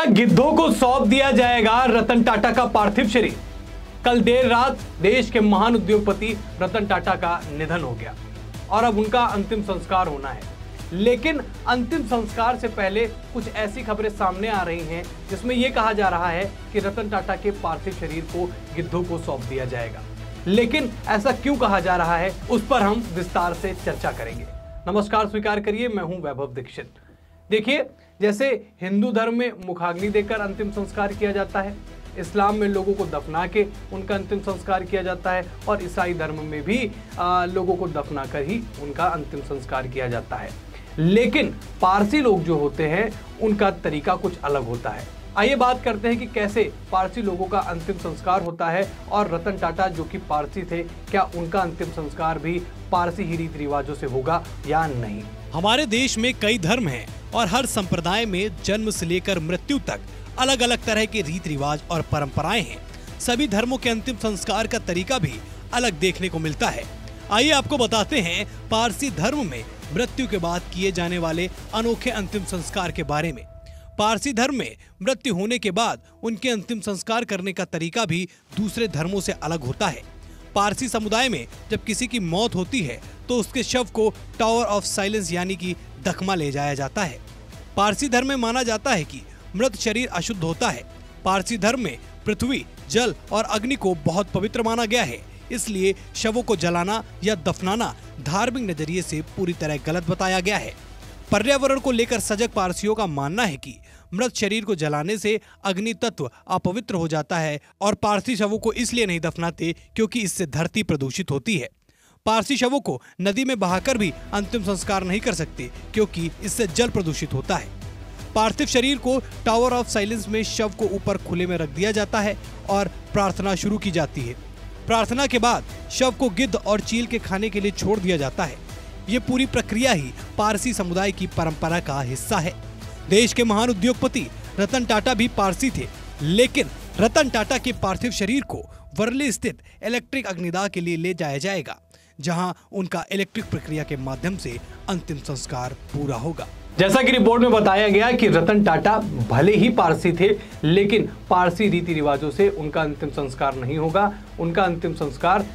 गिद्धों को सौंप दिया जाएगा रतन टाटा का पार्थिव शरीर। कल देर रात देश के महान उद्योगपति रतन टाटा का निधन हो गया और अब उनका अंतिम संस्कार होना है। लेकिन अंतिम संस्कार से पहले कुछ ऐसी खबरें सामने आ रही हैं जिसमें यह कहा जा रहा है कि रतन टाटा के पार्थिव शरीर को गिद्धों को सौंप दिया जाएगा। लेकिन ऐसा क्यों कहा जा रहा है, उस पर हम विस्तार से चर्चा करेंगे। नमस्कार, स्वीकार करिए, मैं हूं वैभव दीक्षित। देखिए, जैसे हिंदू धर्म में मुखाग्नि देकर अंतिम संस्कार किया जाता है, इस्लाम में लोगों को दफना के उनका अंतिम संस्कार किया जाता है और ईसाई धर्म में भी लोगों को दफना कर ही उनका अंतिम संस्कार किया जाता है। लेकिन पारसी लोग जो होते हैं उनका तरीका कुछ अलग होता है। आइए बात करते हैं कि कैसे पारसी लोगों का अंतिम संस्कार होता है और रतन टाटा जो कि पारसी थे, क्या उनका अंतिम संस्कार भी पारसी ही रीति रिवाजों से होगा या नहीं। हमारे देश में कई धर्म हैं और हर संप्रदाय में जन्म से लेकर मृत्यु तक अलग अलग तरह के रीति रिवाज और परंपराएं हैं। सभी धर्मों के अंतिम संस्कार का तरीका भी अलग देखने को मिलता है। आइए आपको बताते हैं पारसी धर्म में मृत्यु के बाद किए जाने वाले अनोखे अंतिम संस्कार के बारे में। पारसी धर्म में मृत्यु होने के बाद उनके अंतिम संस्कार करने का तरीका भी दूसरे धर्मों से अलग होता है। पारसी समुदाय में जब किसी की मौत होती है तो उसके शव को टावर ऑफ साइलेंस यानी कि दखमा ले जाया जाता है। पारसी धर्म में माना जाता है कि मृत शरीर अशुद्ध होता है। पारसी धर्म में पृथ्वी, जल और अग्नि को बहुत पवित्र माना गया है, इसलिए शवों को जलाना या दफनाना धार्मिक नजरिए से पूरी तरह गलत बताया गया है। पर्यावरण को लेकर सजग पारसियों का मानना है कि मृत शरीर को जलाने से अग्नि तत्व अपवित्र हो जाता है और पारसी शवों को इसलिए नहीं दफनाते क्योंकि इससे धरती प्रदूषित होती है। पारसी शवों को नदी में बहाकर भी अंतिम संस्कार नहीं कर सकते क्योंकि इससे जल प्रदूषित होता है। पार्थिव शरीर को टावर ऑफ साइलेंस में शव को ऊपर खुले में रख दिया जाता है और प्रार्थना शुरू की जाती है। प्रार्थना के बाद शव को गिद्ध और चील के खाने के लिए छोड़ दिया जाता है। ये पूरी प्रक्रिया ही पारसी समुदाय की परंपरा का हिस्सा है। देश के महान उद्योगपति रतन टाटा भी पारसी थे, लेकिन रतन टाटा के पार्थिव शरीर को वर्ली स्थित इलेक्ट्रिक अग्निदाह के लिए ले जाया जाएगा, जहां उनका इलेक्ट्रिक प्रक्रिया के माध्यम से अंतिम संस्कार पूरा होगा। जैसा कि रिपोर्ट में बताया गया कि रतन टाटा भले ही पारसी थे, लेकिन पारसी रीति रिवाजों से उनका अंतिम संस्कार नहीं होगा। उनका अंतिम संस्कार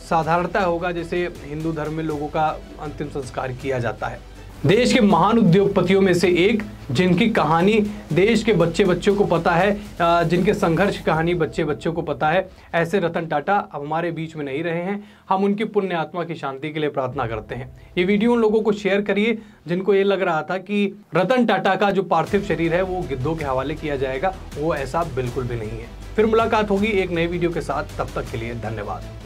साधारणतः होगा जैसे हिंदू धर्म में लोगों का अंतिम संस्कार किया जाता है। देश के महान उद्योगपतियों में से एक, जिनकी कहानी देश के बच्चे बच्चों को पता है, जिनके संघर्ष की कहानी बच्चे बच्चों को पता है, ऐसे रतन टाटा अब हमारे बीच में नहीं रहे हैं। हम उनकी पुण्य आत्मा की शांति के लिए प्रार्थना करते हैं। ये वीडियो उन लोगों को शेयर करिए जिनको ये लग रहा था कि रतन टाटा का जो पार्थिव शरीर है वो गिद्धों के हवाले किया जाएगा। वो ऐसा बिल्कुल भी नहीं है। फिर मुलाकात होगी एक नए वीडियो के साथ, तब तक के लिए धन्यवाद।